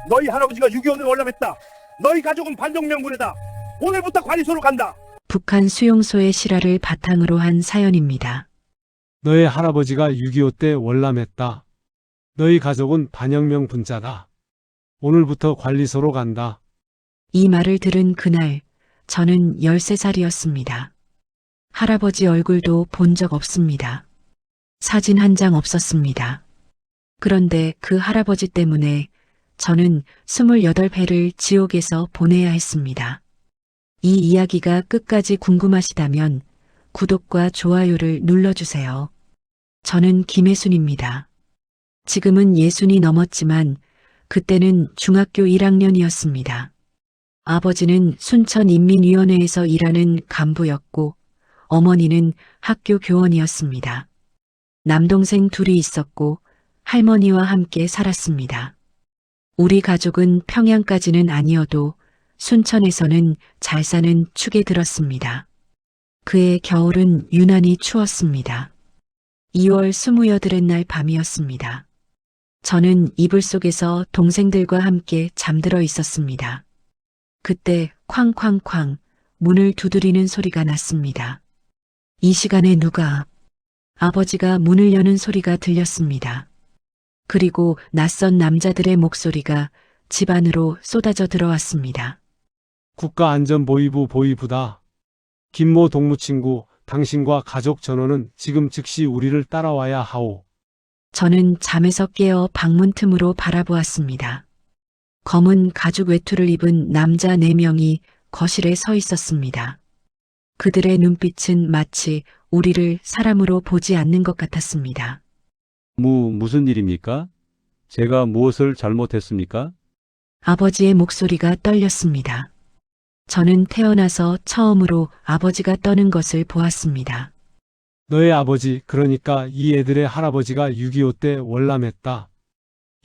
너희 할아버지가 6.25를 월남했다. 너희 가족은 반정명분이다. 오늘부터 관리소로 간다. 북한 수용소의 실화를 바탕으로 한 사연입니다. 너의 할아버지가 6.25 때 월남했다. 너희 가족은 반영명 분자다. 오늘부터 관리소로 간다. 이 말을 들은 그날 저는 13살이었습니다. 할아버지 얼굴도 본 적 없습니다. 사진 한 장 없었습니다. 그런데 그 할아버지 때문에 저는 28회를 지옥에서 보내야 했습니다. 이 이야기가 끝까지 궁금하시다면 구독과 좋아요를 눌러주세요. 저는 김혜순입니다. 지금은 60이 넘었지만 그때는 중학교 1학년이었습니다. 아버지는 순천인민위원회에서 일하는 간부였고 어머니는 학교 교원이었습니다. 남동생 둘이 있었고 할머니와 함께 살았습니다. 우리 가족은 평양까지는 아니어도 순천에서는 잘 사는 축에 들었습니다. 그해 겨울은 유난히 추웠습니다. 2월 28의 날 밤이었습니다. 저는 이불 속에서 동생들과 함께 잠들어 있었습니다. 그때 쾅쾅쾅 문을 두드리는 소리가 났습니다. 이 시간에 누가? 아버지가 문을 여는 소리가 들렸습니다. 그리고 낯선 남자들의 목소리가 집 안으로 쏟아져 들어왔습니다. 국가안전보위부 보위부다. 김모 동무친구, 당신과 가족 전원은 지금 즉시 우리를 따라와야 하오. 저는 잠에서 깨어 방문 틈으로 바라보았습니다. 검은 가죽 외투를 입은 남자 4명이 거실에 서 있었습니다. 그들의 눈빛은 마치 우리를 사람으로 보지 않는 것 같았습니다. 무슨 일입니까? 제가 무엇을 잘못했습니까? 아버지의 목소리가 떨렸습니다. 저는 태어나서 처음으로 아버지가 떠는 것을 보았습니다. 너의 아버지, 그러니까 이 애들의 할아버지가 6.25 때 월남했다.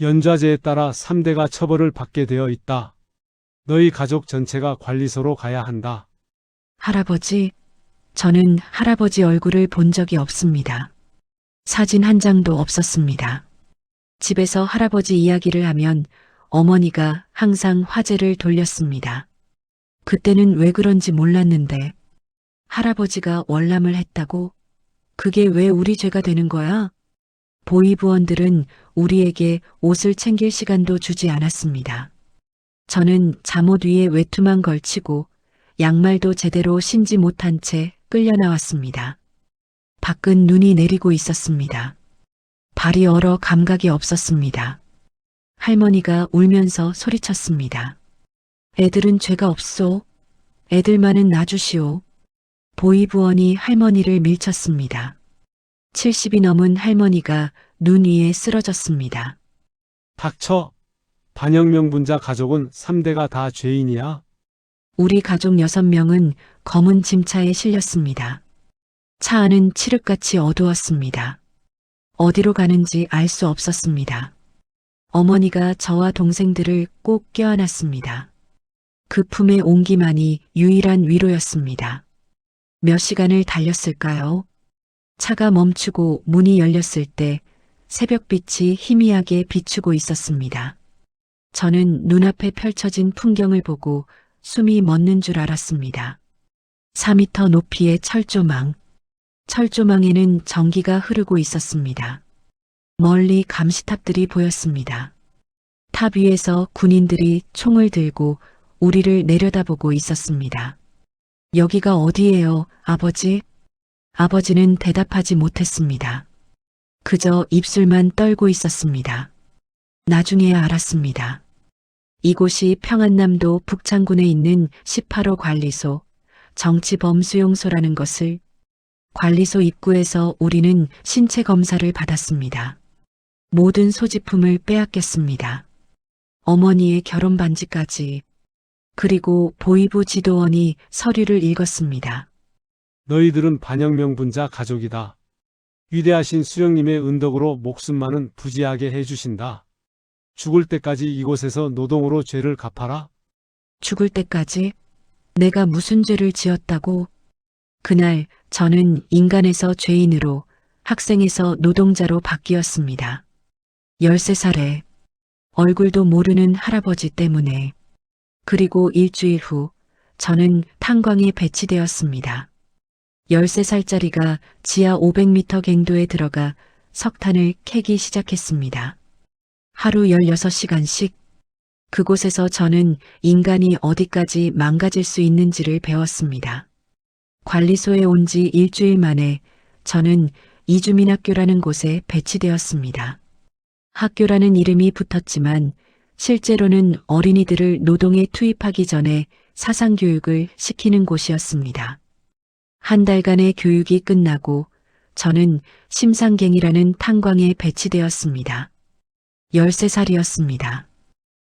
연좌제에 따라 3대가 처벌을 받게 되어 있다. 너희 가족 전체가 관리소로 가야 한다. 할아버지, 저는 할아버지 얼굴을 본 적이 없습니다. 사진 한 장도 없었습니다. 집에서 할아버지 이야기를 하면 어머니가 항상 화제를 돌렸습니다. 그때는 왜 그런지 몰랐는데 할아버지가 월남을 했다고? 그게 왜 우리 죄가 되는 거야? 보위부원들은 우리에게 옷을 챙길 시간도 주지 않았습니다. 저는 잠옷 위에 외투만 걸치고 양말도 제대로 신지 못한 채 끌려 나왔습니다. 밖은 눈이 내리고 있었습니다. 발이 얼어 감각이 없었습니다. 할머니가 울면서 소리쳤습니다. 애들은 죄가 없소. 애들만은 놔주시오. 보위부원이 할머니를 밀쳤습니다. 70이 넘은 할머니가 눈 위에 쓰러졌습니다. 닥쳐. 반영명 분자 가족은 3대가 다 죄인이야. 우리 가족 6명은 검은 짐차에 실렸습니다. 차 안은 칠흑같이 어두웠습니다. 어디로 가는지 알 수 없었습니다. 어머니가 저와 동생들을 꼭 껴안았습니다. 그 품에 온기만이 유일한 위로였습니다. 몇 시간을 달렸을까요? 차가 멈추고 문이 열렸을 때 새벽빛이 희미하게 비추고 있었습니다. 저는 눈앞에 펼쳐진 풍경을 보고 숨이 멎는 줄 알았습니다. 4미터 높이의 철조망. 철조망에는 전기가 흐르고 있었습니다. 멀리 감시탑들이 보였습니다. 탑 위에서 군인들이 총을 들고 우리를 내려다보고 있었습니다. 여기가 어디예요, 아버지? 아버지는 대답하지 못했습니다. 그저 입술만 떨고 있었습니다. 나중에야 알았습니다. 이곳이 평안남도 북창군에 있는 18호 관리소, 정치범수용소라는 것을. 관리소 입구에서 우리는 신체 검사를 받았습니다. 모든 소지품을 빼앗겼습니다. 어머니의 결혼 반지까지. 그리고 보위부 지도원이 서류를 읽었습니다. 너희들은 반영명 분자 가족이다. 위대하신 수령님의 은덕으로 목숨만은 부지하게 해주신다. 죽을 때까지 이곳에서 노동으로 죄를 갚아라. 죽을 때까지? 내가 무슨 죄를 지었다고? 그날 저는 인간에서 죄인으로, 학생에서 노동자로 바뀌었습니다. 13살에 얼굴도 모르는 할아버지 때문에. 그리고 일주일 후 저는 탄광에 배치되었습니다. 13살짜리가 지하 500m 갱도에 들어가 석탄을 캐기 시작했습니다. 하루 16시간씩 그곳에서 저는 인간이 어디까지 망가질 수 있는지를 배웠습니다. 관리소에 온 지 일주일 만에 저는 이주민학교라는 곳에 배치되었습니다. 학교라는 이름이 붙었지만 실제로는 어린이들을 노동에 투입하기 전에 사상교육을 시키는 곳이었습니다. 한 달간의 교육이 끝나고 저는 심상갱이라는 탄광에 배치되었습니다. 13살이었습니다.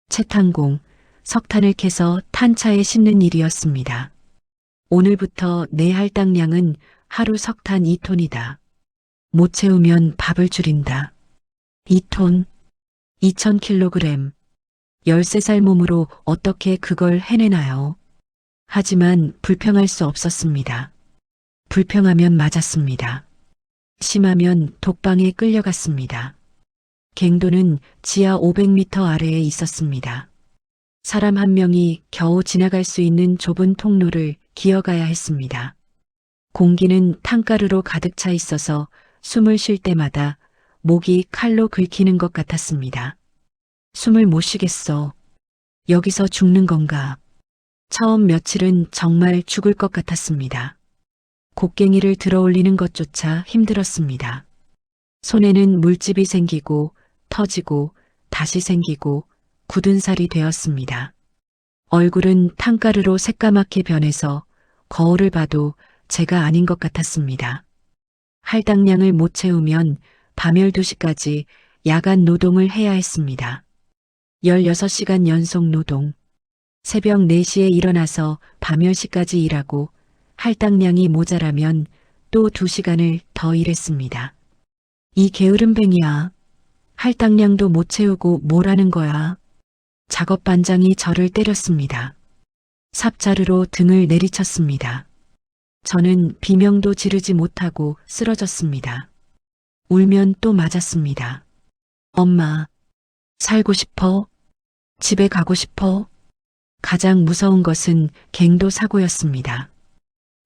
채탄공, 석탄을 캐서 탄차에 싣는 일이었습니다. 오늘부터 내 할당량은 하루 석탄 2톤이다. 못 채우면 밥을 줄인다. 2톤, 2000kg. 13살 몸으로 어떻게 그걸 해내나요? 하지만 불평할 수 없었습니다. 불평하면 맞았습니다. 심하면 독방에 끌려갔습니다. 갱도는 지하 500m 아래에 있었습니다. 사람 한 명이 겨우 지나갈 수 있는 좁은 통로를 기어가야 했습니다. 공기는 탄가루로 가득 차 있어서 숨을 쉴 때마다 목이 칼로 긁히는 것 같았습니다. 숨을 못 쉬겠어. 여기서 죽는 건가? 처음 며칠은 정말 죽을 것 같았습니다. 곡괭이를 들어올리는 것조차 힘들었습니다. 손에는 물집이 생기고 터지고 다시 생기고 굳은 살이 되었습니다. 얼굴은 탄가루로 새까맣게 변해서 거울을 봐도 제가 아닌 것 같았습니다. 할당량을 못 채우면 밤 12시까지 야간 노동을 해야 했습니다. 16시간 연속 노동. 새벽 4시에 일어나서 밤 10시까지 일하고 할당량이 모자라면 또 2시간을 더 일했습니다. 이 게으름뱅이야. 할당량도 못 채우고 뭘 하는 거야. 작업 반장이 저를 때렸습니다. 삽자루로 등을 내리쳤습니다. 저는 비명도 지르지 못하고 쓰러졌습니다. 울면 또 맞았습니다. 엄마, 살고 싶어? 집에 가고 싶어? 가장 무서운 것은 갱도 사고였습니다.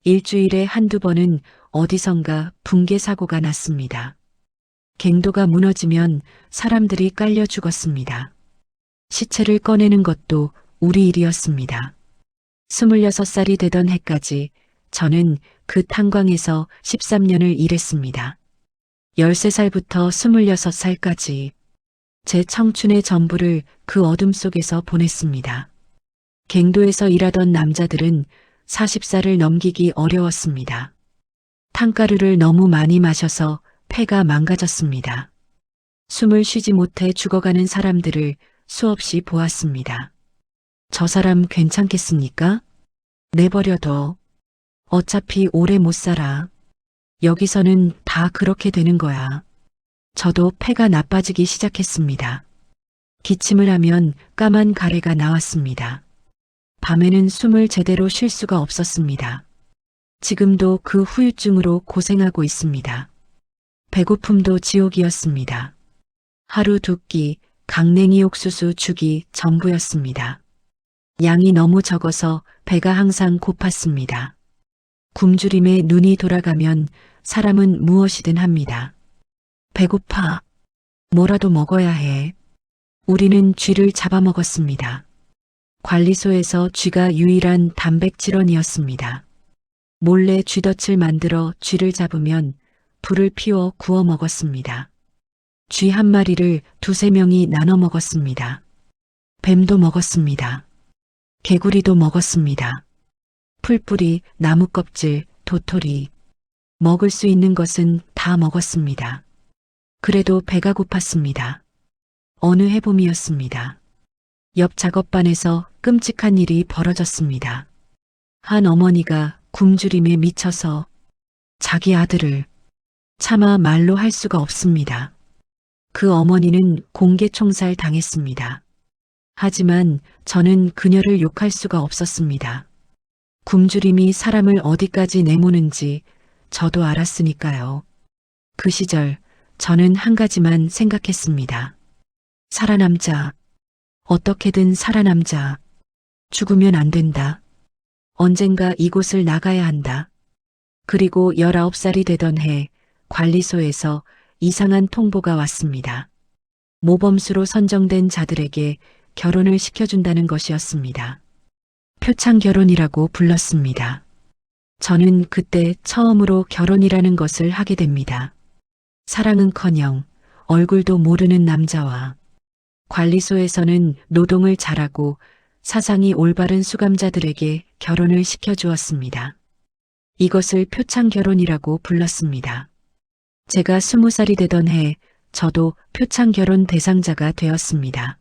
일주일에 한두 번은 어디선가 붕괴 사고가 났습니다. 갱도가 무너지면 사람들이 깔려 죽었습니다. 시체를 꺼내는 것도 우리 일이었습니다. 26살이 되던 해까지 저는 그 탄광에서 13년을 일했습니다. 13살부터 26살까지 제 청춘의 전부를 그 어둠 속에서 보냈습니다. 갱도에서 일하던 남자들은 40살을 넘기기 어려웠습니다. 탄가루를 너무 많이 마셔서 폐가 망가졌습니다. 숨을 쉬지 못해 죽어가는 사람들을 수없이 보았습니다. 저 사람 괜찮겠습니까? 내버려둬. 어차피 오래 못 살아. 여기서는 다 그렇게 되는 거야. 저도 폐가 나빠지기 시작했습니다. 기침을 하면 까만 가래가 나왔습니다. 밤에는 숨을 제대로 쉴 수가 없었습니다. 지금도 그 후유증으로 고생하고 있습니다. 배고픔도 지옥이었습니다. 하루 2끼 강냉이 옥수수 죽이 전부였습니다. 양이 너무 적어서 배가 항상 고팠습니다. 굶주림에 눈이 돌아가면 사람은 무엇이든 합니다. 배고파. 뭐라도 먹어야 해. 우리는 쥐를 잡아먹었습니다. 관리소에서 쥐가 유일한 단백질원이었습니다. 몰래 쥐덫을 만들어 쥐를 잡으면 불을 피워 구워 먹었습니다. 쥐 한 마리를 2~3명이 나눠 먹었습니다. 뱀도 먹었습니다. 개구리도 먹었습니다. 풀뿌리, 나무 껍질, 도토리. 먹을 수 있는 것은 다 먹었습니다. 그래도 배가 고팠습니다. 어느 해봄이었습니다. 옆 작업반에서 끔찍한 일이 벌어졌습니다. 한 어머니가 굶주림에 미쳐서 자기 아들을 차마 말로 할 수가 없습니다. 그 어머니는 공개 총살 당했습니다. 하지만 저는 그녀를 욕할 수가 없었습니다. 굶주림이 사람을 어디까지 내모는지 저도 알았으니까요. 그 시절 저는 한 가지만 생각했습니다. 살아남자. 어떻게든 살아남자. 죽으면 안 된다. 언젠가 이곳을 나가야 한다. 그리고 19살이 되던 해 관리소에서 이상한 통보가 왔습니다. 모범수로 선정된 자들에게 결혼을 시켜준다는 것이었습니다. 표창 결혼이라고 불렀습니다. 저는 그때 처음으로 결혼이라는 것을 하게 됩니다. 사랑은커녕 얼굴도 모르는 남자와 관리소에서는 노동을 잘하고 사상이 올바른 수감자들에게 결혼을 시켜주었습니다. 이것을 표창 결혼이라고 불렀습니다. 제가 20살이 되던 해 저도 표창 결혼 대상자가 되었습니다.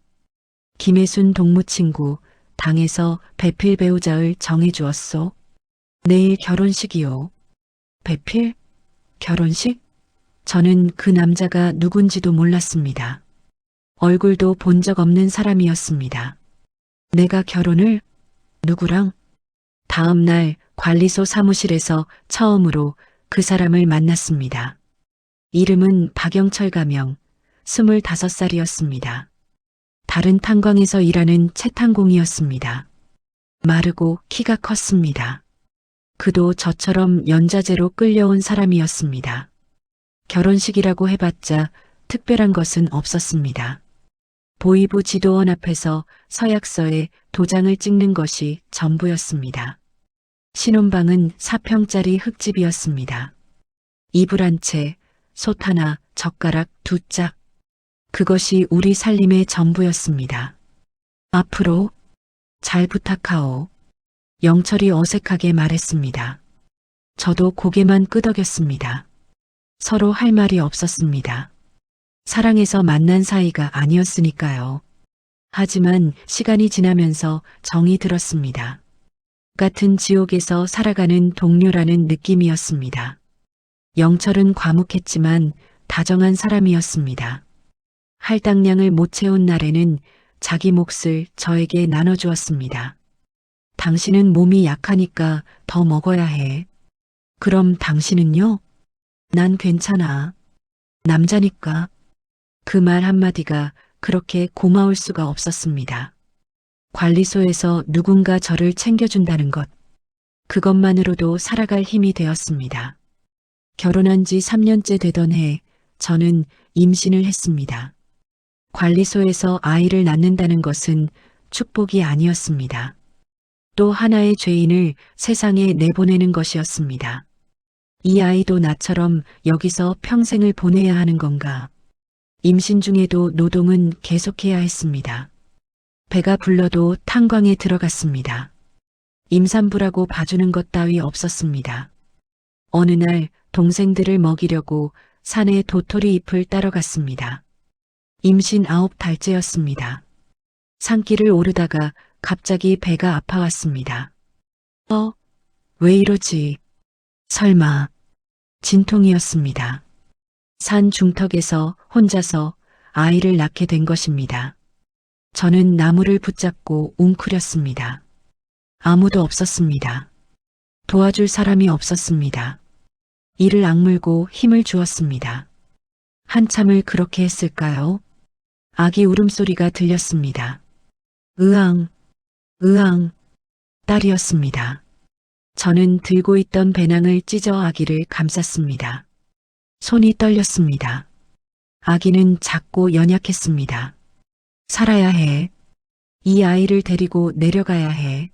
김혜순 동무친구, 당에서 배필 배우자를 정해주었소. 내일 결혼식이요. 배필? 결혼식? 저는 그 남자가 누군지도 몰랐습니다. 얼굴도 본 적 없는 사람이었습니다. 내가 결혼을? 누구랑? 다음 날 관리소 사무실에서 처음으로 그 사람을 만났습니다. 이름은 박영철 가명, 25살이었습니다. 다른 탄광에서 일하는 채탄공이었습니다. 마르고 키가 컸습니다. 그도 저처럼 연자제로 끌려온 사람이었습니다. 결혼식이라고 해봤자 특별한 것은 없었습니다. 보이부 지도원 앞에서 서약서에 도장을 찍는 것이 전부였습니다. 신혼방은 4평짜리 흙집이었습니다. 이불 한 채, 솥 하나, 젓가락 2짝. 그것이 우리 살림의 전부였습니다. 앞으로 잘 부탁하오. 영철이 어색하게 말했습니다. 저도 고개만 끄덕였습니다. 서로 할 말이 없었습니다. 사랑해서 만난 사이가 아니었으니까요. 하지만 시간이 지나면서 정이 들었습니다. 같은 지옥에서 살아가는 동료라는 느낌이었습니다. 영철은 과묵했지만 다정한 사람이었습니다. 할당량을 못 채운 날에는 자기 몫을 저에게 나눠주었습니다. 당신은 몸이 약하니까 더 먹어야 해. 그럼 당신은요? 난 괜찮아. 남자니까. 그 말 한마디가 그렇게 고마울 수가 없었습니다. 관리소에서 누군가 저를 챙겨준다는 것. 그것만으로도 살아갈 힘이 되었습니다. 결혼한 지 3년째 되던 해 저는 임신을 했습니다. 관리소에서 아이를 낳는다는 것은 축복이 아니었습니다. 또 하나의 죄인을 세상에 내보내는 것이었습니다. 이 아이도 나처럼 여기서 평생을 보내야 하는 건가? 임신 중에도 노동은 계속해야 했습니다. 배가 불러도 탄광에 들어갔습니다. 임산부라고 봐주는 것 따위 없었습니다. 어느 날 동생들을 먹이려고 산에 도토리 잎을 따러 갔습니다. 임신 9달째였습니다. 산길을 오르다가 갑자기 배가 아파왔습니다. 왜 이러지? 설마 진통이었습니다. 산 중턱에서 혼자서 아이를 낳게 된 것입니다. 저는 나무를 붙잡고 웅크렸습니다. 아무도 없었습니다. 도와줄 사람이 없었습니다. 이를 악물고 힘을 주었습니다. 한참을 그렇게 했을까요? 아기 울음소리가 들렸습니다. 으앙, 으앙, 딸이었습니다. 저는 들고 있던 배낭을 찢어 아기를 감쌌습니다. 손이 떨렸습니다. 아기는 작고 연약했습니다. 살아야 해. 이 아이를 데리고 내려가야 해.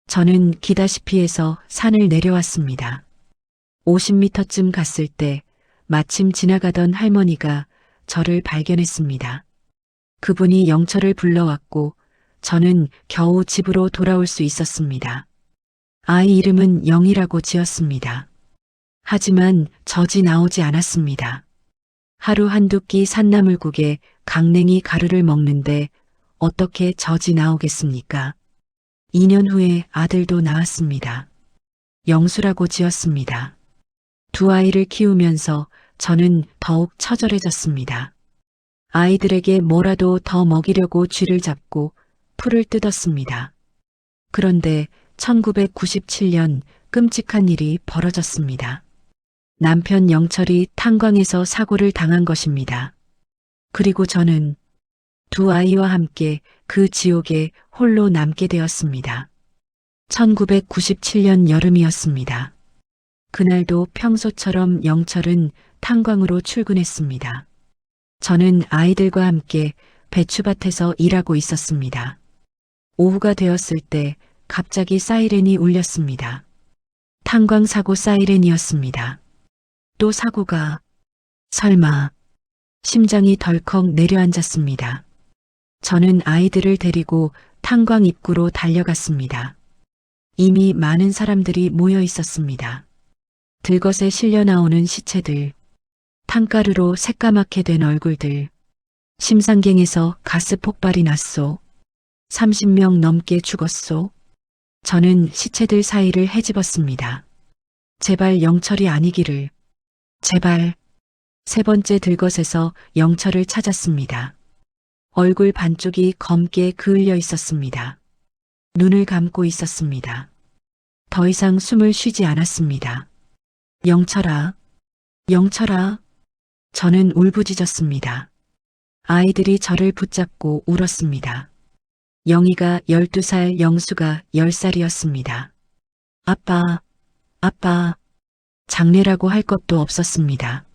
저는 기다시피 해서 산을 내려왔습니다. 50m쯤 갔을 때 마침 지나가던 할머니가 저를 발견했습니다. 그분이 영철을 불러왔고 저는 겨우 집으로 돌아올 수 있었습니다. 아이 이름은 영이라고 지었습니다. 하지만 젖이 나오지 않았습니다. 하루 한두 끼 산나물국에 강냉이 가루를 먹는데 어떻게 젖이 나오겠습니까? 2년 후에 아들도 낳았습니다. 영수라고 지었습니다. 두 아이를 키우면서 저는 더욱 처절해졌습니다. 아이들에게 뭐라도 더 먹이려고 쥐를 잡고 풀을 뜯었습니다. 그런데 1997년 끔찍한 일이 벌어졌습니다. 남편 영철이 탄광에서 사고를 당한 것입니다. 그리고 저는 두 아이와 함께 그 지옥에 홀로 남게 되었습니다. 1997년 여름이었습니다. 그날도 평소처럼 영철은 탄광으로 출근했습니다. 저는 아이들과 함께 배추밭에서 일하고 있었습니다. 오후가 되었을 때 갑자기 사이렌이 울렸습니다. 탄광 사고 사이렌이었습니다. 또 사고가... 설마... 심장이 덜컥 내려앉았습니다. 저는 아이들을 데리고 탄광 입구로 달려갔습니다. 이미 많은 사람들이 모여 있었습니다. 들것에 실려 나오는 시체들, 탄가루로 새까맣게 된 얼굴들, 심상갱에서 가스 폭발이 났소. 30명 넘게 죽었소. 저는 시체들 사이를 헤집었습니다. 제발 영철이 아니기를. 제발. 세 번째 들것에서 영철을 찾았습니다. 얼굴 반쪽이 검게 그을려 있었습니다. 눈을 감고 있었습니다. 더 이상 숨을 쉬지 않았습니다. 영철아, 영철아. 저는 울부짖었습니다. 아이들이 저를 붙잡고 울었습니다. 영희가 12살, 영수가 10살이었습니다. 아빠, 아빠. 장례라고 할 것도 없었습니다.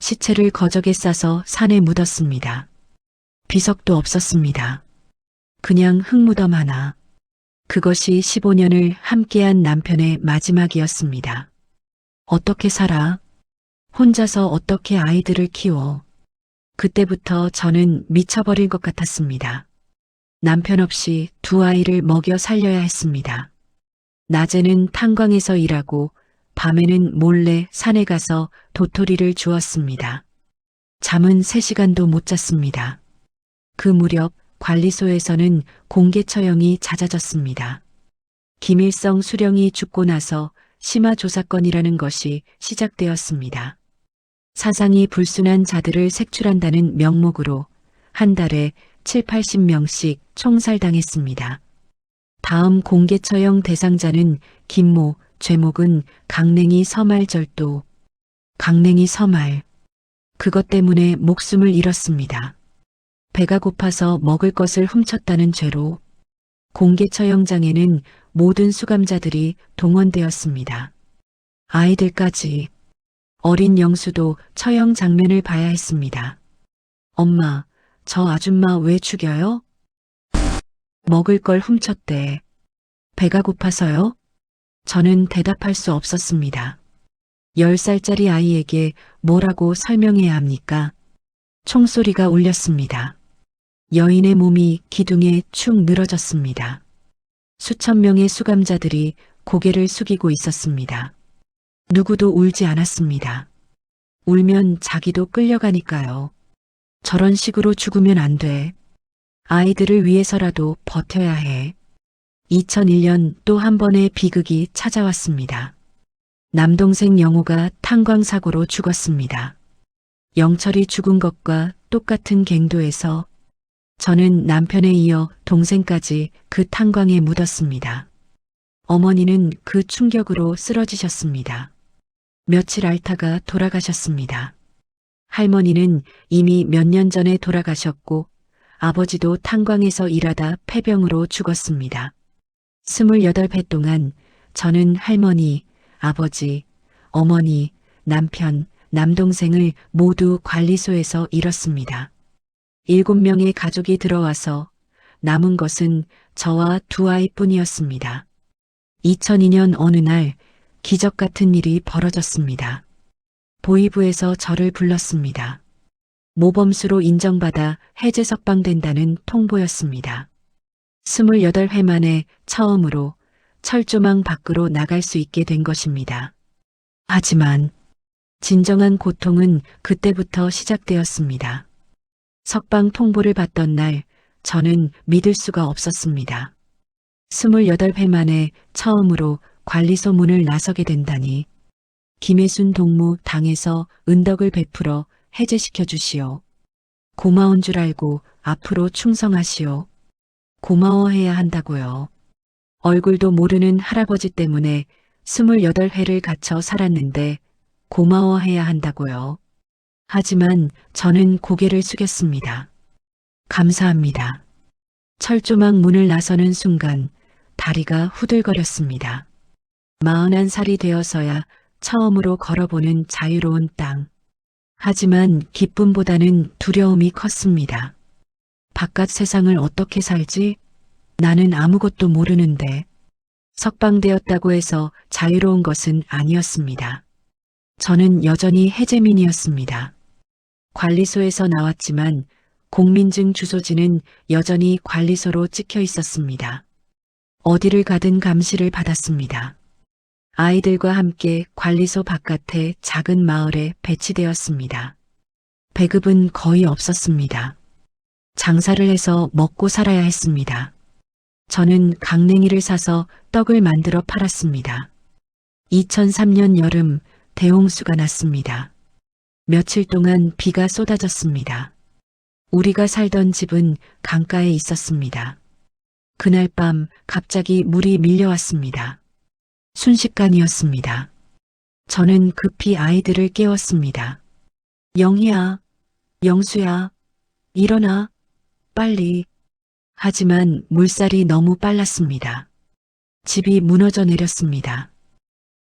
시체를 거적에 싸서 산에 묻었습니다. 비석도 없었습니다. 그냥 흙무덤 하나. 그것이 15년을 함께한 남편의 마지막이었습니다. 어떻게 살아? 혼자서 어떻게 아이들을 키워? 그때부터 저는 미쳐버릴 것 같았습니다. 남편 없이 두 아이를 먹여 살려야 했습니다. 낮에는 탄광에서 일하고 밤에는 몰래 산에 가서 도토리를 주었습니다. 잠은 3시간도 못 잤습니다. 그 무렵 관리소에서는 공개 처형이 잦아졌습니다. 김일성 수령이 죽고 나서 심화 조사건이라는 것이 시작되었습니다. 사상이 불순한 자들을 색출한다는 명목으로 한 달에 7, 80명씩 총살당했습니다. 다음 공개 처형 대상자는 김모, 죄목은 강냉이 서말절도. 강냉이 서말. 그것 때문에 목숨을 잃었습니다. 배가 고파서 먹을 것을 훔쳤다는 죄로 공개 처형장에는 모든 수감자들이 동원되었습니다. 아이들까지. 어린 영수도 처형 장면을 봐야 했습니다. 엄마, 저 아줌마 왜 죽여요? 먹을 걸 훔쳤대. 배가 고파서요? 저는 대답할 수 없었습니다. 10살짜리 아이에게 뭐라고 설명해야 합니까? 총소리가 울렸습니다. 여인의 몸이 기둥에 축 늘어졌습니다. 수천 명의 수감자들이 고개를 숙이고 있었습니다. 누구도 울지 않았습니다. 울면 자기도 끌려가니까요. 저런 식으로 죽으면 안 돼. 아이들을 위해서라도 버텨야 해. 2001년 또 한 번의 비극이 찾아왔습니다. 남동생 영호가 탄광사고로 죽었습니다. 영철이 죽은 것과 똑같은 갱도에서 저는 남편에 이어 동생까지 그 탄광에 묻었습니다. 어머니는 그 충격으로 쓰러지셨습니다. 며칠 앓다가 돌아가셨습니다. 할머니는 이미 몇 년 전에 돌아가셨고 아버지도 탄광에서 일하다 폐병으로 죽었습니다. 28회 동안 저는 할머니, 아버지, 어머니, 남편, 남동생을 모두 관리소에서 잃었습니다. 7명의 가족이 들어와서 남은 것은 저와 두 아이뿐이었습니다. 2002년 어느 날 기적 같은 일이 벌어졌습니다. 보이부에서 저를 불렀습니다. 모범수로 인정받아 해제 석방된다는 통보였습니다. 28회 만에 처음으로 철조망 밖으로 나갈 수 있게 된 것입니다. 하지만 진정한 고통은 그때부터 시작되었습니다. 석방 통보를 받던 날 저는 믿을 수가 없었습니다. 28회 만에 처음으로 관리소 문을 나서게 된다니. 김혜순 동무 당에서 은덕을 베풀어 해제시켜 주시오. 고마운 줄 알고 앞으로 충성하시오. 고마워해야 한다고요. 얼굴도 모르는 할아버지 때문에 28회를 갇혀 살았는데 고마워해야 한다고요. 하지만 저는 고개를 숙였습니다. 감사합니다. 철조망 문을 나서는 순간 다리가 후들거렸습니다. 41살이 되어서야 처음으로 걸어보는 자유로운 땅. 하지만 기쁨보다는 두려움이 컸습니다. 바깥 세상을 어떻게 살지? 나는 아무것도 모르는데. 석방되었다고 해서 자유로운 것은 아니었습니다. 저는 여전히 해제민이었습니다. 관리소에서 나왔지만 공민증 주소지는 여전히 관리소로 찍혀 있었습니다. 어디를 가든 감시를 받았습니다. 아이들과 함께 관리소 바깥의 작은 마을에 배치되었습니다. 배급은 거의 없었습니다. 장사를 해서 먹고 살아야 했습니다. 저는 강냉이를 사서 떡을 만들어 팔았습니다. 2003년 여름 대홍수가 났습니다. 며칠 동안 비가 쏟아졌습니다. 우리가 살던 집은 강가에 있었습니다. 그날 밤 갑자기 물이 밀려왔습니다. 순식간이었습니다. 저는 급히 아이들을 깨웠습니다. 영희야, 영수야, 일어나, 빨리. 하지만 물살이 너무 빨랐습니다. 집이 무너져 내렸습니다.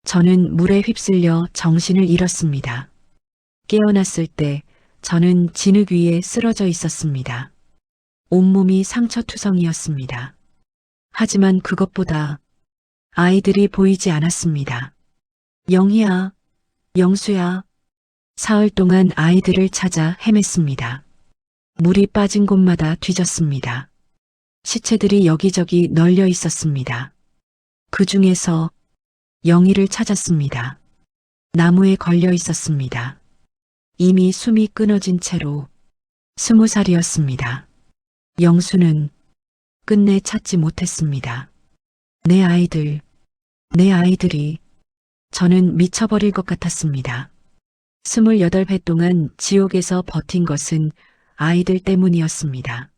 저는 물에 휩쓸려 정신을 잃었습니다. 깨어났을 때 저는 진흙 위에 쓰러져 있었습니다. 온몸이 상처투성이었습니다. 하지만 그것보다 아이들이 보이지 않았습니다. 영희야, 영수야. 사흘 동안 아이들을 찾아 헤맸습니다. 물이 빠진 곳마다 뒤졌습니다. 시체들이 여기저기 널려 있었습니다. 그 중에서 영희를 찾았습니다. 나무에 걸려 있었습니다. 이미 숨이 끊어진 채로 20살이었습니다. 영수는 끝내 찾지 못했습니다. 내 아이들이 저는 미쳐버릴 것 같았습니다. 28회 동안 지옥에서 버틴 것은 아이들 때문이었습니다.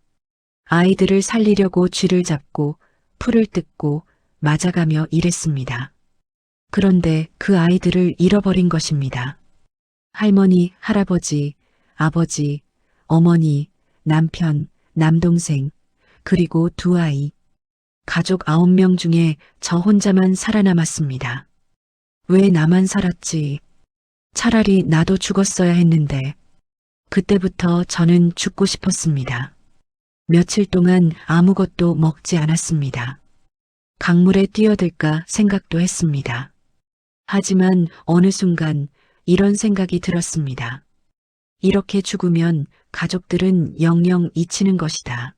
아이들을 살리려고 쥐를 잡고 풀을 뜯고 맞아가며 일했습니다. 그런데 그 아이들을 잃어버린 것입니다. 할머니, 할아버지, 아버지, 어머니, 남편, 남동생, 그리고 두 아이. 가족 9명 중에 저 혼자만 살아남았습니다. 왜 나만 살았지? 차라리 나도 죽었어야 했는데. 그때부터 저는 죽고 싶었습니다. 며칠 동안 아무것도 먹지 않았습니다. 강물에 뛰어들까 생각도 했습니다. 하지만 어느 순간 이런 생각이 들었습니다. 이렇게 죽으면 가족들은 영영 잊히는 것이다.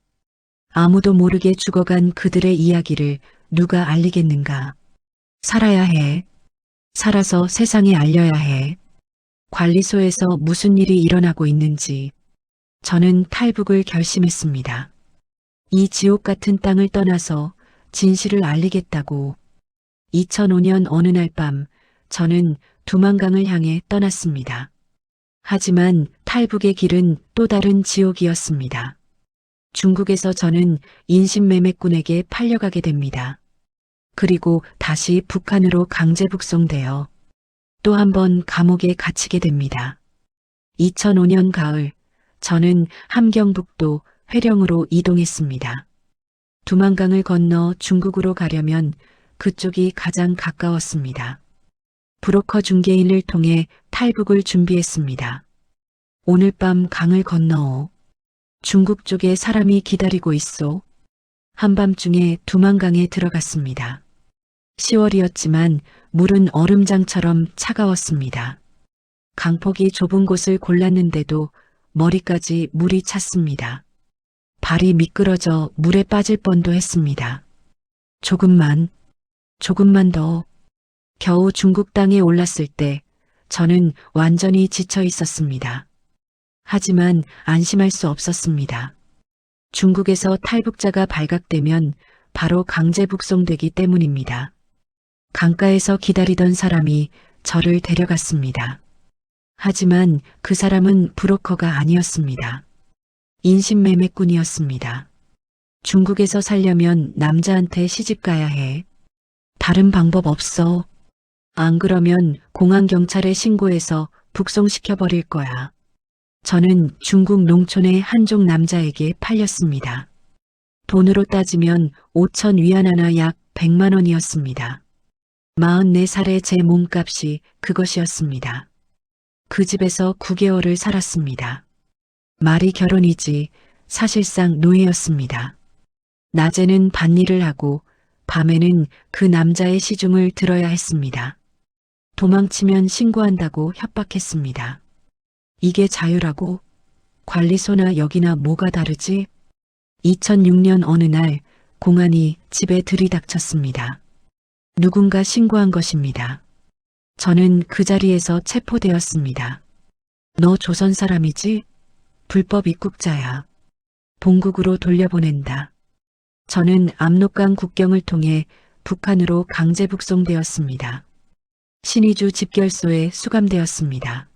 아무도 모르게 죽어간 그들의 이야기를 누가 알리겠는가? 살아야 해. 살아서 세상에 알려야 해. 관리소에서 무슨 일이 일어나고 있는지 저는 탈북을 결심했습니다. 이 지옥 같은 땅을 떠나서 진실을 알리겠다고. 2005년 어느 날 밤 저는 두만강을 향해 떠났습니다. 하지만 탈북의 길은 또 다른 지옥이었습니다. 중국에서 저는 인신매매꾼에게 팔려가게 됩니다. 그리고 다시 북한으로 강제 북송되어 또 한 번 감옥에 갇히게 됩니다. 2005년 가을 저는 함경북도 회령으로 이동했습니다. 두만강을 건너 중국으로 가려면 그쪽이 가장 가까웠습니다. 브로커 중개인을 통해 탈북을 준비했습니다. 오늘 밤 강을 건너오. 중국 쪽에 사람이 기다리고 있어. 한밤중에 두만강에 들어갔습니다. 10월이었지만 물은 얼음장처럼 차가웠습니다. 강폭이 좁은 곳을 골랐는데도 머리까지 물이 찼습니다. 발이 미끄러져 물에 빠질 뻔도 했습니다. 조금만 더. 겨우 중국 땅에 올랐을 때 저는 완전히 지쳐 있었습니다. 하지만 안심할 수 없었습니다. 중국에서 탈북자가 발각되면 바로 강제 북송되기 때문입니다. 강가에서 기다리던 사람이 저를 데려갔습니다. 하지만 그 사람은 브로커가 아니었습니다. 인신매매꾼이었습니다. 중국에서 살려면 남자한테 시집 가야 해. 다른 방법 없어. 안 그러면 공안경찰에 신고해서 북송시켜버릴 거야. 저는 중국 농촌의 한족 남자에게 팔렸습니다. 돈으로 따지면 5천 위안 하나 약 100만 원이었습니다. 44살의 제 몸값이 그것이었습니다. 그 집에서 9개월을 살았습니다. 말이 결혼이지 사실상 노예였습니다. 낮에는 밭일을 하고 밤에는 그 남자의 시중을 들어야 했습니다. 도망치면 신고한다고 협박했습니다. 이게 자유라고? 관리소나 여기나 뭐가 다르지? 2006년 어느 날 공안이 집에 들이닥쳤습니다. 누군가 신고한 것입니다. 저는 그 자리에서 체포되었습니다. 너 조선 사람이지? 불법 입국자야. 본국으로 돌려보낸다. 저는 압록강 국경을 통해 북한으로 강제 북송되었습니다. 신의주 집결소에 수감되었습니다.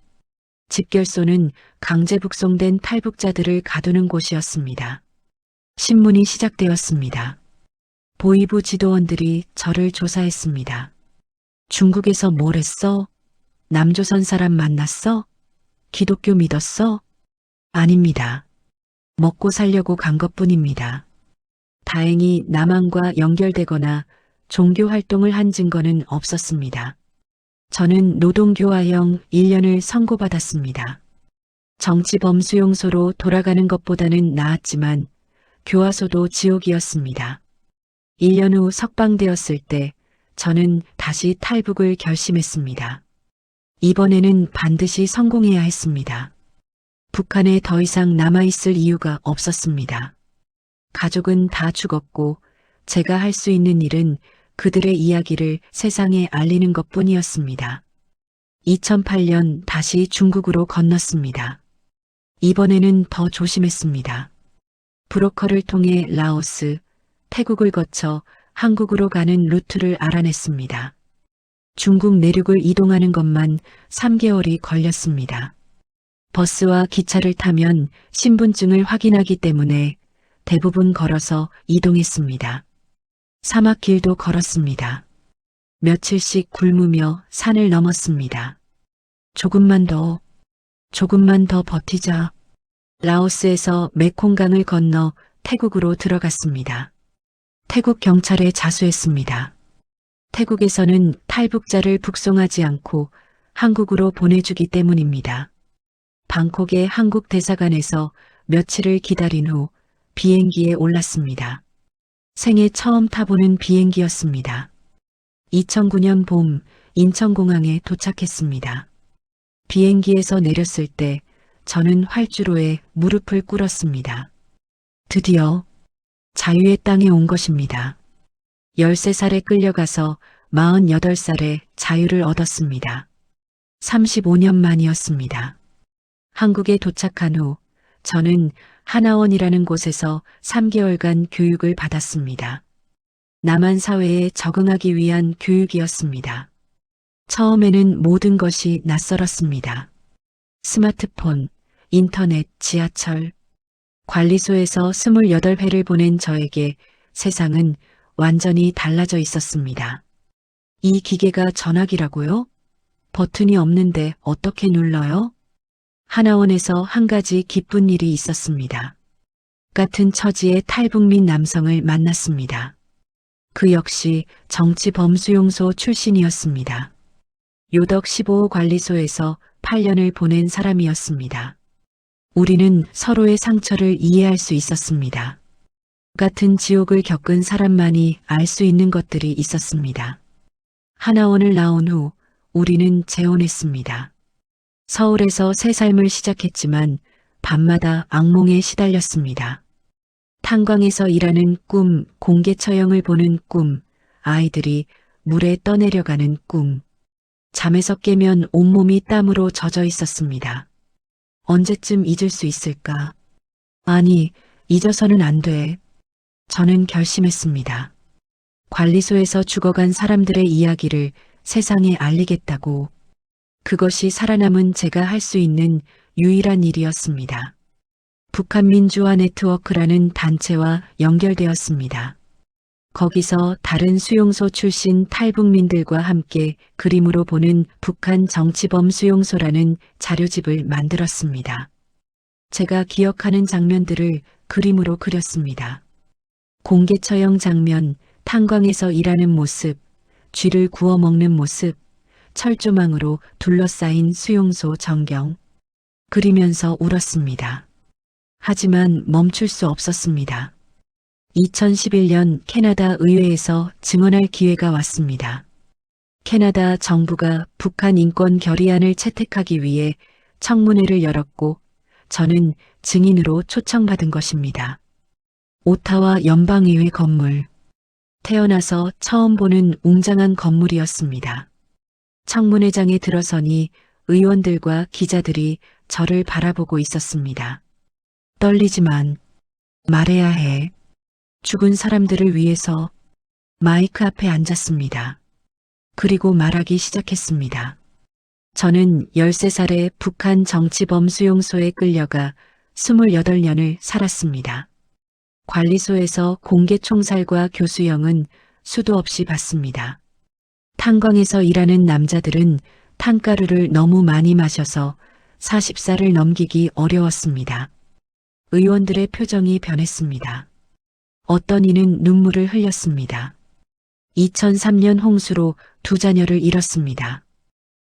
집결소는 강제 북송된 탈북자들을 가두는 곳이었습니다. 신문이 시작되었습니다. 보위부 지도원들이 저를 조사했습니다. 중국에서 뭘 했어? 남조선 사람 만났어? 기독교 믿었어? 아닙니다. 먹고 살려고 간 것뿐입니다. 다행히 남한과 연결되거나 종교 활동을 한 증거는 없었습니다. 저는 노동교화형 1년을 선고받았습니다. 정치범수용소로 돌아가는 것보다는 나았지만 교화소도 지옥이었습니다. 1년 후 석방되었을 때 저는 다시 탈북을 결심했습니다. 이번에는 반드시 성공해야 했습니다. 북한에 더 이상 남아있을 이유가 없었습니다. 가족은 다 죽었고 제가 할 수 있는 일은 그들의 이야기를 세상에 알리는 것뿐이었습니다. 2008년 다시 중국으로 건넜습니다. 이번에는 더 조심했습니다. 브로커를 통해 라오스, 태국을 거쳐 한국으로 가는 루트를 알아냈습니다. 중국 내륙을 이동하는 것만 3개월이 걸렸습니다. 버스와 기차를 타면 신분증을 확인하기 때문에 대부분 걸어서 이동했습니다. 사막길도 걸었습니다. 며칠씩 굶으며 산을 넘었습니다. 조금만 더 버티자. 라오스에서 메콩강을 건너 태국으로 들어갔습니다. 태국 경찰에 자수했습니다. 태국에서는 탈북자를 북송하지 않고 한국으로 보내주기 때문입니다. 방콕의 한국 대사관에서 며칠을 기다린 후 비행기에 올랐습니다. 생애 처음 타보는 비행기였습니다. 2009년 봄 인천공항에 도착했습니다. 비행기에서 내렸을 때 저는 활주로에 무릎을 꿇었습니다. 드디어 자유의 땅에 온 것입니다. 13살에 끌려가서 48살에 자유를 얻었습니다. 35년 만이었습니다. 한국에 도착한 후 저는 하나원이라는 곳에서 3개월간 교육을 받았습니다. 남한 사회에 적응하기 위한 교육이었습니다. 처음에는 모든 것이 낯설었습니다. 스마트폰, 인터넷, 지하철. 관리소에서 28회를 보낸 저에게 세상은 완전히 달라져 있었습니다. 이 기계가 전화기라고요? 버튼이 없는데 어떻게 눌러요? 하나원에서 한 가지 기쁜 일이 있었습니다. 같은 처지의 탈북민 남성을 만났습니다. 그 역시 정치범수용소 출신이었습니다. 요덕 15호 관리소에서 8년을 보낸 사람이었습니다. 우리는 서로의 상처를 이해할 수 있었습니다. 같은 지옥을 겪은 사람만이 알 수 있는 것들이 있었습니다. 하나원을 나온 후 우리는 재혼했습니다. 서울에서 새 삶을 시작했지만 밤마다 악몽에 시달렸습니다. 탄광에서 일하는 꿈, 공개 처형을 보는 꿈, 아이들이 물에 떠내려가는 꿈. 잠에서 깨면 온몸이 땀으로 젖어 있었습니다. 언제쯤 잊을 수 있을까? 아니, 잊어서는 안 돼. 저는 결심했습니다. 관리소에서 죽어간 사람들의 이야기를 세상에 알리겠다고. 그것이 살아남은 제가 할 수 있는 유일한 일이었습니다. 북한민주화 네트워크라는 단체와 연결되었습니다. 거기서 다른 수용소 출신 탈북민들과 함께 그림으로 보는 북한 정치범 수용소라는 자료집을 만들었습니다. 제가 기억하는 장면들을 그림으로 그렸습니다. 공개 처형 장면, 탄광에서 일하는 모습, 쥐를 구워 먹는 모습, 철조망으로 둘러싸인 수용소 전경. 그리면서 울었습니다. 하지만 멈출 수 없었습니다. 2011년 캐나다 의회에서 증언할 기회가 왔습니다. 캐나다 정부가 북한 인권 결의안을 채택하기 위해 청문회를 열었고 저는 증인으로 초청받은 것입니다. 오타와 연방의회 건물. 태어나서 처음 보는 웅장한 건물이었습니다. 청문회장에 들어서니 의원들과 기자들이 저를 바라보고 있었습니다. 떨리지만 말해야 해. 죽은 사람들을 위해서 마이크 앞에 앉았습니다. 그리고 말하기 시작했습니다. 저는 13살에 북한 정치범 수용소에 끌려가 28년을 살았습니다. 관리소에서 공개 총살과 교수형은 수도 없이 받습니다. 탄광에서 일하는 남자들은 탄가루를 너무 많이 마셔서 40살을 넘기기 어려웠습니다. 의원들의 표정이 변했습니다. 어떤 이는 눈물을 흘렸습니다. 2003년 홍수로 2자녀를 잃었습니다.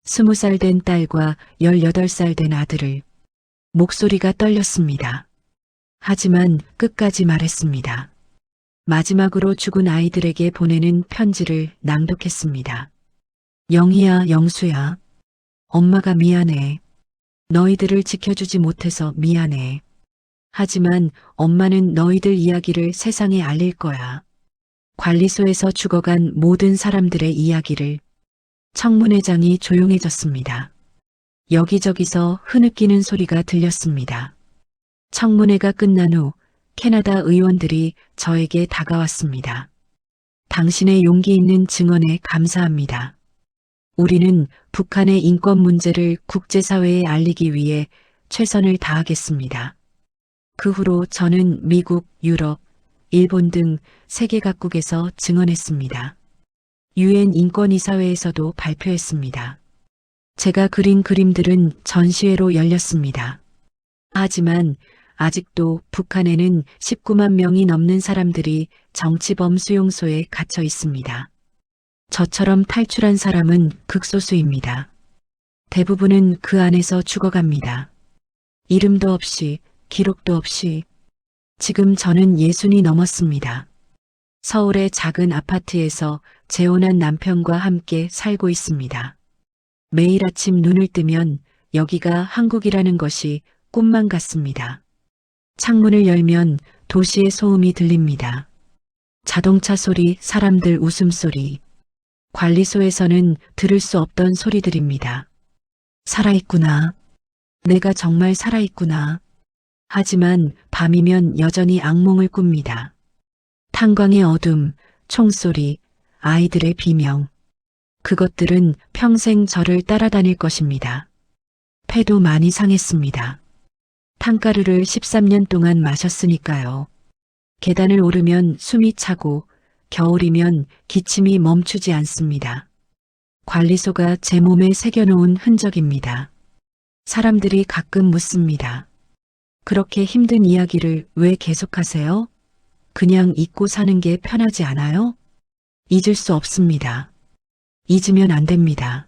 20살 된 딸과 18살 된 아들을. 목소리가 떨렸습니다. 하지만 끝까지 말했습니다. 마지막으로 죽은 아이들에게 보내는 편지를 낭독했습니다. 영희야, 영수야. 엄마가 미안해. 너희들을 지켜주지 못해서 미안해. 하지만 엄마는 너희들 이야기를 세상에 알릴 거야. 관리소에서 죽어간 모든 사람들의 이야기를. 청문회장이 조용해졌습니다. 여기저기서 흐느끼는 소리가 들렸습니다. 청문회가 끝난 후 캐나다 의원들이 저에게 다가왔습니다. 당신의 용기 있는 증언에 감사합니다. 우리는 북한의 인권 문제를 국제사회에 알리기 위해 최선을 다하겠습니다. 그 후로 저는 미국, 유럽, 일본 등 세계 각국에서 증언했습니다. 유엔 인권이사회에서도 발표했습니다. 제가 그린 그림들은 전시회로 열렸습니다. 하지만 아직도 북한에는 19만 명이 넘는 사람들이 정치범 수용소에 갇혀 있습니다. 저처럼 탈출한 사람은 극소수입니다. 대부분은 그 안에서 죽어갑니다. 이름도 없이, 기록도 없이. 지금 저는 60이 넘었습니다. 서울의 작은 아파트에서 재혼한 남편과 함께 살고 있습니다. 매일 아침 눈을 뜨면 여기가 한국이라는 것이 꿈만 같습니다. 창문을 열면 도시의 소음이 들립니다. 자동차 소리, 사람들 웃음소리. 관리소에서는 들을 수 없던 소리들입니다. 살아있구나. 내가 정말 살아있구나. 하지만 밤이면 여전히 악몽을 꿉니다. 탄광의 어둠, 총소리, 아이들의 비명. 그것들은 평생 저를 따라다닐 것입니다. 폐도 많이 상했습니다. 탄가루를 13년 동안 마셨으니까요. 계단을 오르면 숨이 차고 겨울이면 기침이 멈추지 않습니다. 관리소가 제 몸에 새겨놓은 흔적입니다. 사람들이 가끔 묻습니다. 그렇게 힘든 이야기를 왜 계속하세요? 그냥 잊고 사는 게 편하지 않아요? 잊을 수 없습니다. 잊으면 안 됩니다.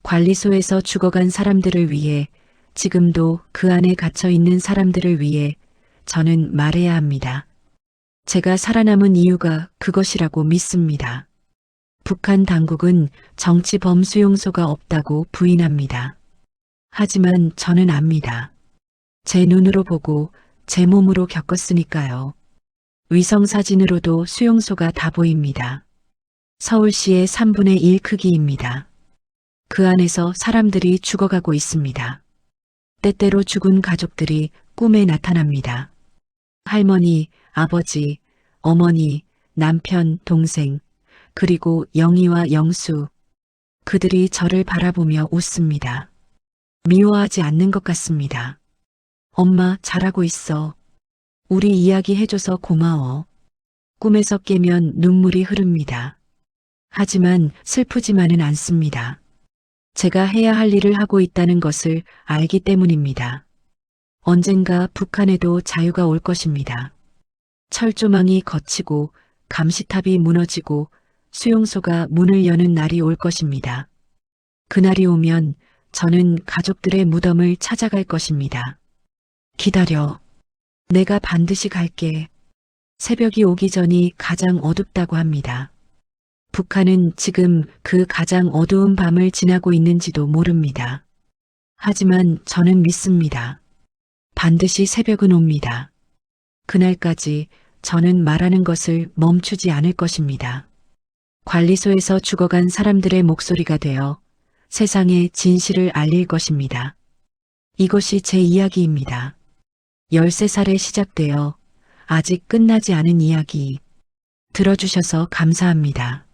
관리소에서 죽어간 사람들을 위해, 지금도 그 안에 갇혀 있는 사람들을 위해 저는 말해야 합니다. 제가 살아남은 이유가 그것이라고 믿습니다. 북한 당국은 정치범 수용소가 없다고 부인합니다. 하지만 저는 압니다. 제 눈으로 보고 제 몸으로 겪었으니까요. 위성사진으로도 수용소가 다 보입니다. 서울시의 3분의 1 크기입니다. 그 안에서 사람들이 죽어가고 있습니다. 때때로 죽은 가족들이 꿈에 나타납니다. 할머니, 아버지, 어머니, 남편, 동생, 그리고 영희와 영수. 그들이 저를 바라보며 웃습니다. 미워하지 않는 것 같습니다. 엄마, 잘하고 있어. 우리 이야기 해줘서 고마워. 꿈에서 깨면 눈물이 흐릅니다. 하지만 슬프지만은 않습니다. 제가 해야 할 일을 하고 있다는 것을 알기 때문입니다. 언젠가 북한에도 자유가 올 것입니다. 철조망이 걷히고 감시탑이 무너지고 수용소가 문을 여는 날이 올 것입니다. 그날이 오면 저는 가족들의 무덤을 찾아갈 것입니다. 기다려. 내가 반드시 갈게. 새벽이 오기 전이 가장 어둡다고 합니다. 북한은 지금 그 가장 어두운 밤을 지나고 있는지도 모릅니다. 하지만 저는 믿습니다. 반드시 새벽은 옵니다. 그날까지 저는 말하는 것을 멈추지 않을 것입니다. 관리소에서 죽어간 사람들의 목소리가 되어 세상에 진실을 알릴 것입니다. 이것이 제 이야기입니다. 13살에 시작되어 아직 끝나지 않은 이야기. 들어주셔서 감사합니다.